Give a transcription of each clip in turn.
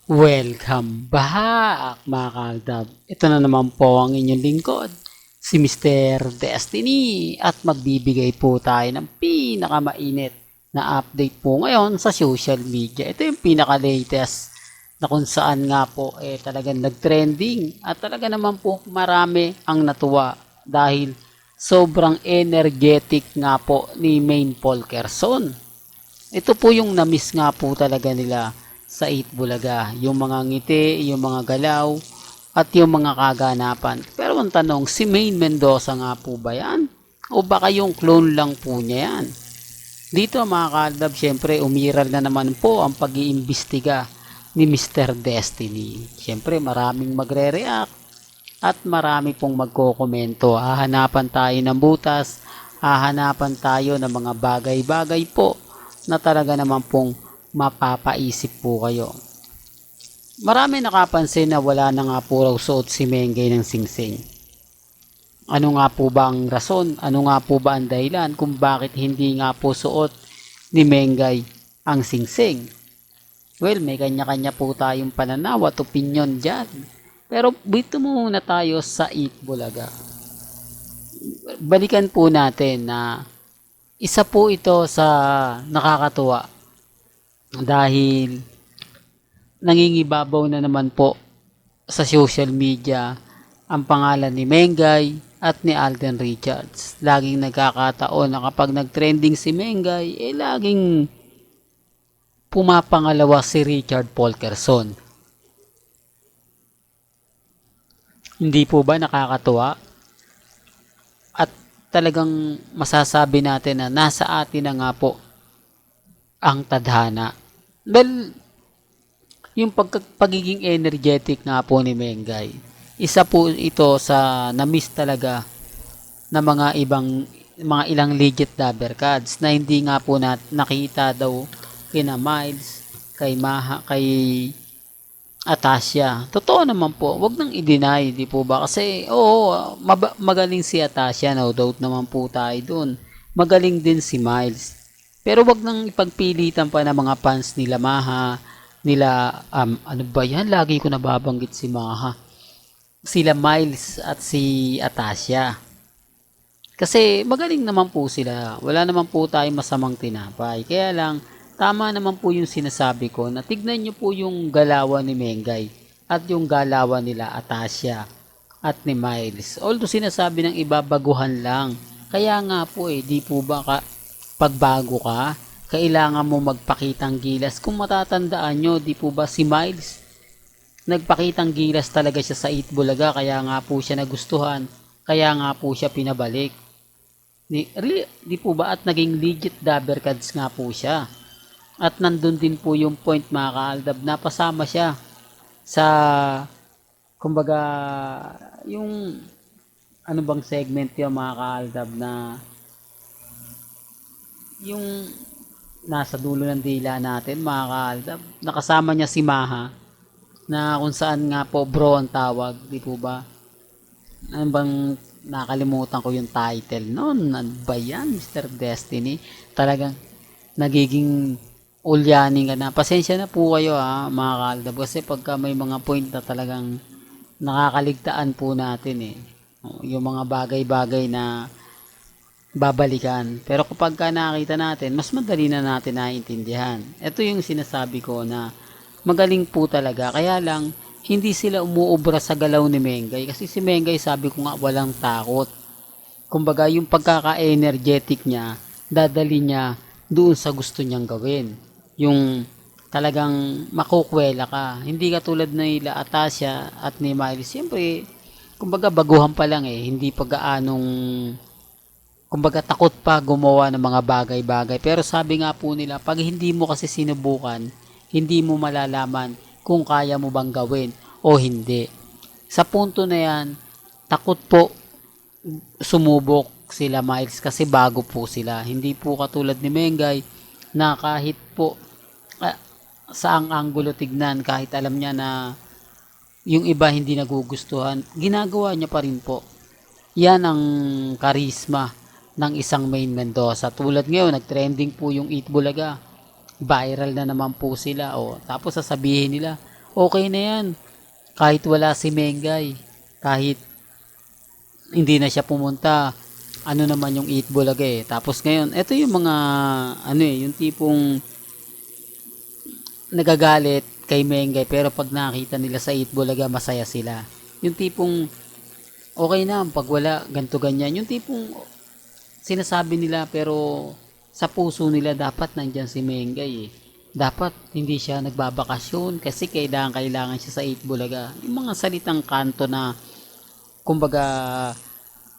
Welcome back mga kaaldab. Ito na naman po ang inyong lingkod, si Mr. Destiny at magbibigay po tayo ng pinakamainit na update po ngayon sa social media. Ito yung pinaka-latest na kung saan nga po talagang nag-trending at talaga naman po marami ang natuwa dahil sobrang energetic nga po ni Main Polkerson. Ito po yung na-miss nga po talaga nila sa 8 Bulaga. Yung mga ngiti, yung mga galaw, at yung mga kaganapan. Pero ang tanong, si Main Mendoza nga po ba yan? O baka yung clone lang po niya yan? Dito mga kaldab, syempre umiral na naman po ang pag-iimbestiga ni Mr. Destiny. Syempre maraming magre-react at marami pong magkokomento. Hahanapan tayo ng butas, hahanapan tayo ng mga bagay-bagay po na talaga naman pong mapapaisip po kayo. Marami nakapansin na wala na nga po raw suot si Mengay ng singsing. Ano nga po ba ang rason? Ano nga po ba ang dahilan kung bakit hindi nga po suot ni Mengay ang singsing? Well, may kanya-kanya po tayong pananaw at opinion dyan. Pero dito muna tayo sa 8 Bulaga. Balikan po natin na isa po ito sa nakakatuwa dahil nangingibabaw na naman po sa social media ang pangalan ni Mengay at ni Alden Richards. Laging nagkakataon na kapag nag-trending si Mengay, laging pumapangalawa si Richard Polkerson. Hindi po ba nakakatuwa? At talagang masasabi natin na nasa atin na nga po ang tadhana. Well, yung pagiging energetic nga po ni Mengay, isa po ito sa na-miss talaga na mga ilang legit lover cards na hindi nga po nakita daw kina Miles, kay Maha, kay Atasha. Totoo naman po, wag nang i-deny, di po ba? Kasi, magaling si Atasha, no doubt naman po tayo dun. Magaling din si Miles. Pero wag nang ipagpilitan pa ng mga fans nila Maha, nila, ano ba yan? Lagi ko nababanggit si Maha. Sila Miles at si Atasha. Kasi magaling naman po sila. Wala naman po tayong masamang tinapay. Kaya lang, tama naman po yung sinasabi ko na tignan nyo po yung galawan ni Mengay at yung galawan nila Atasha at ni Miles. Although sinasabi ng iba baguhan lang. Kaya nga po di po ba pagbago ka, kailangan mo magpakitang gilas. Kung matatandaan nyo, di po ba si Miles, nagpakitang gilas talaga siya sa 8 Bulaga, kaya nga po siya nagustuhan, kaya nga po siya pinabalik. Di po ba at naging legit dabber cards nga po siya. At nandun din po yung point mga kaaldab, napasama siya sa, kumbaga, yung, ano bang segment yung mga kaaldab na, yung nasa dulo ng dila natin mga kaaldab, nakasama niya si Maha, na kung saan nga po bro ang tawag, di po ba? Ano bang, nakalimutan ko yung title noon, ano ba yan, Mr. Destiny? Talagang nagiging ulyanin ka na. Pasensya na po kayo mga kaaldab, kasi pagka may mga point na talagang nakakaligtaan po natin yung mga bagay-bagay na babalikan. Pero kapag nakita natin, mas madali na natin naiintindihan. Ito yung sinasabi ko na magaling po talaga. Kaya lang, hindi sila umuubra sa galaw ni Mengay. Kasi si Mengay, sabi ko nga, walang takot. Kumbaga, yung pagkaka-energetic niya, dadali niya doon sa gusto niyang gawin. Yung talagang makukwela ka. Hindi katulad na nila Atasha at ni Miley. Siyempre, kumbaga baguhan pa lang hindi pa gaanong, kumbaga takot pa gumawa ng mga bagay-bagay. Pero sabi nga po nila, pag hindi mo kasi sinubukan, hindi mo malalaman kung kaya mo bang gawin o hindi. Sa punto na yan, takot po sumubok sila Miles kasi bago po sila. Hindi po katulad ni Mengay na kahit po saang anggulo tignan, kahit alam niya na yung iba hindi nagugustuhan, ginagawa niya pa rin po. Yan ang karisma ng isang Main Mendoza. Tulad ngayon, nag-trending po yung 8 Bulaga. Viral na naman po sila. Tapos sasabihin nila, Okay na yan. Kahit wala si Mengay, kahit hindi na siya pumunta, ano naman yung Eat Bulaga eh. Tapos ngayon, ito yung mga, ano eh, yung tipong nagagalit kay Mengay, pero pag nakita nila sa Eat Bulaga, masaya sila. Yung tipong, okay na, pag wala, ganto ganyan. Yung tipong, sinasabi nila, pero sa puso nila, dapat nandyan si Mengay eh. Dapat hindi siya nagbabakasyon kasi kailangan siya sa Eat Bulaga. Yung mga salitang kanto na kumbaga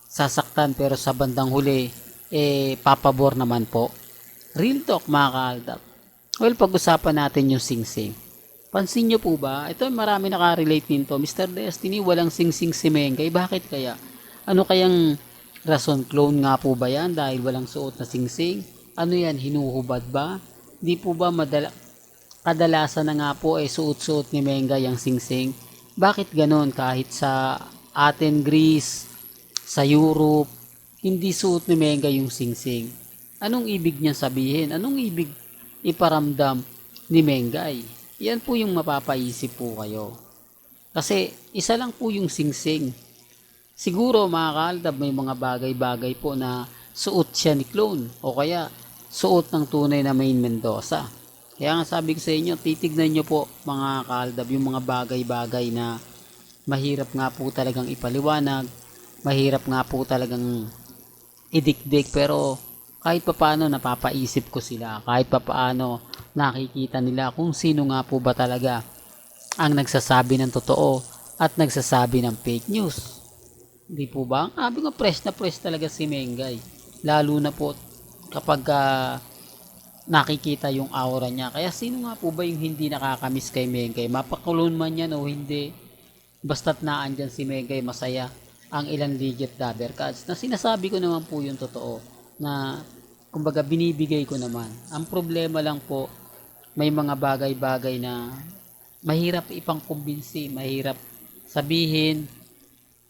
sasaktan pero sa bandang huli papabor naman po. Real talk mga kaaldab. Well, pag-usapan natin yung sing-sing. Pansin nyo po ba? Ito marami nakarelate nito. Mr. Destiny, walang sing-sing si Mengay. Bakit kaya? Ano kayang rason? Clone nga po ba yan dahil walang suot na sing-sing? Ano yan? Hinuhubad ba? Di po ba kadalasan na nga po suot-suot ni Mengay ang sing-sing? Bakit ganon? Kahit sa atin Greece, sa Europe, hindi suot ni Mengay yung sing-sing. Anong ibig niya sabihin? Anong ibig iparamdam ni Mengay? Yan po yung mapapaisip po kayo. Kasi isa lang po yung sing-sing. Siguro mga kaaldab, may mga bagay-bagay po na suot siya ni clone o kaya suot ng tunay na Main Mendoza. Kaya nga sabi ko sa inyo, titignan nyo po mga kaaldab yung mga bagay-bagay na mahirap nga po talagang ipaliwanag, mahirap nga po talagang idikdik, pero kahit papaano napapaisip ko sila, kahit papaano nakikita nila kung sino nga po ba talaga ang nagsasabi ng totoo at nagsasabi ng fake news. Hindi po ba? Sabi ko, fresh na fresh talaga si Mengay. Lalo na po kapag nakikita yung aura niya. Kaya sino nga po ba yung hindi nakakamiss kay Mengay? Mapakulon man yan o hindi, basta't naandyan si Mengay, masaya ang ilang legit dabber cards. Na sinasabi ko naman po yung totoo, na kumbaga binibigay ko naman. Ang problema lang po, may mga bagay-bagay na mahirap ipangkumbinsi, mahirap sabihin,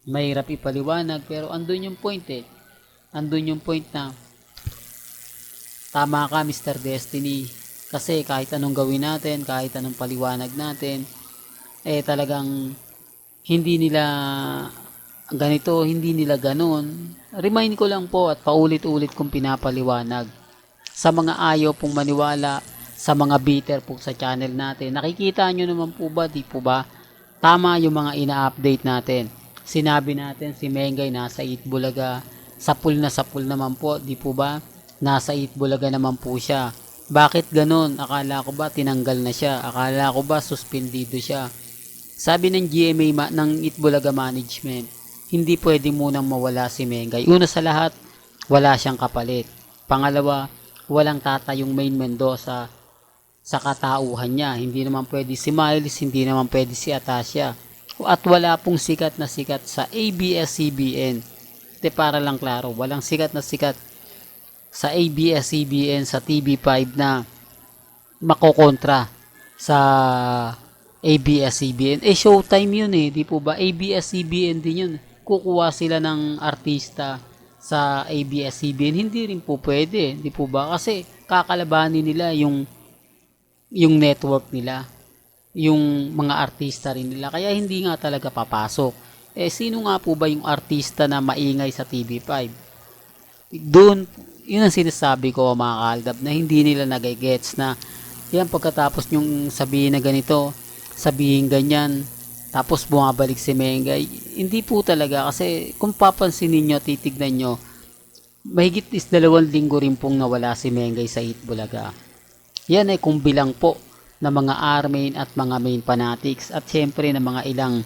mahirap ipaliwanag, pero andun yung point eh. Andun yung point na tama ka Mr. Destiny, kasi kahit anong gawin natin, kahit anong paliwanag natin, talagang hindi nila ganito, hindi nila ganon. Remind ko lang po at paulit-ulit kong pinapaliwanag sa mga ayaw pong maniwala, sa mga bitter po sa channel natin. Nakikita nyo naman po ba, di po ba? Tama yung mga ina-update natin. Sinabi natin si Mengay nasa Eat Bulaga, sapul naman po, di po ba? Nasa Eat Bulaga naman po siya. Bakit ganon? Akala ko ba tinanggal na siya? Akala ko ba suspendido siya? Sabi ng GMA ng Eat Bulaga Management, hindi pwede munang mawala si Mengay. Una sa lahat, wala siyang kapalit. Pangalawa, walang tatayong Main Mendoza sa katauhan niya. Hindi naman pwede si Miles, hindi naman pwede si Atasha. At wala pong sikat na sikat sa ABS-CBN. Para lang klaro, walang sikat na sikat sa ABS-CBN, sa TV5 na makokontra sa ABS-CBN. Showtime yun di po ba? ABS-CBN din yun. Kukuha sila ng artista sa ABS-CBN. Hindi rin po pwede, di po ba? Kasi kakalabanin nila yung network nila, yung mga artista rin nila. Kaya hindi nga talaga papasok. Sino nga po ba yung artista na maingay sa TV5? Doon, yun ang sinasabi ko mga kaaldab, na hindi nila nagigets na yan, pagkatapos yung sabihin na ganito, sabihin ganyan, tapos bumabalik si Mengay. Hindi po talaga, kasi kung papansin niyo, titignan nyo, mahigit is 2 linggo rin pong nawala si Mengay sa Eat Bulaga. Yan ay kung bilang po ng mga R-main at mga main fanatics, at syempre ng mga ilang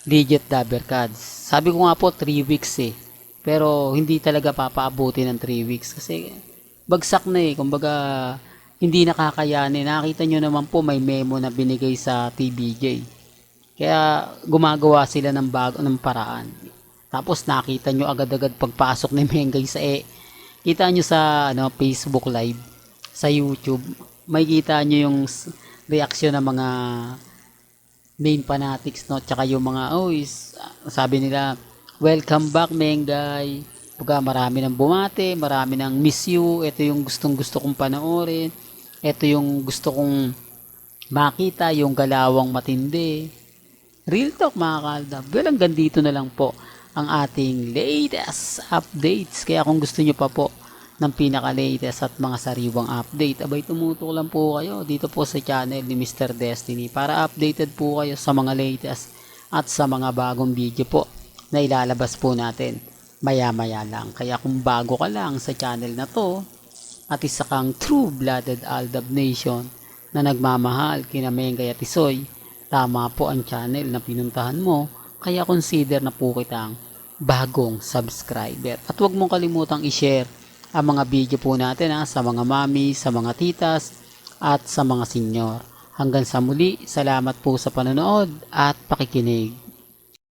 legit dabber cards. Sabi ko nga po 3 weeks pero hindi talaga papaabuti ng 3 weeks kasi bagsak na kumbaga hindi nakakayanin. Nakita nyo naman po, may memo na binigay sa TBJ. Kaya gumagawa sila ng paraan. Tapos nakita nyo agad-agad pagpasok ni Mengay sa kita nyo sa Facebook Live, sa YouTube, may kita nyo yung reaksyon ng mga main fanatics, tsaka yung mga sabi nila, welcome back Mengay. Marami nang bumate, marami nang miss you, ito yung gustong gusto kong panoorin, ito yung gusto kong makita yung galawang matindi. Real talk mga kaaldab. Well, hanggang dito na lang po ang ating latest updates. Kaya kung gusto nyo pa po ng pinaka-latest at mga sariwang update, abay tumutok lang po kayo dito po sa channel ni Mr. Destiny para updated po kayo sa mga latest at sa mga bagong video po na ilalabas po natin maya-maya lang. Kaya kung bago ka lang sa channel na to at isa kang true-blooded Aldab Nation na nagmamahal kina Mengay at Isoy, tama po ang channel na pinuntahan mo, kaya consider na po kitang bagong subscriber. At huwag mong kalimutang i-share ang mga video po natin sa mga mami, sa mga titas, at sa mga senyor. Hanggang sa muli, salamat po sa panonood at pakikinig.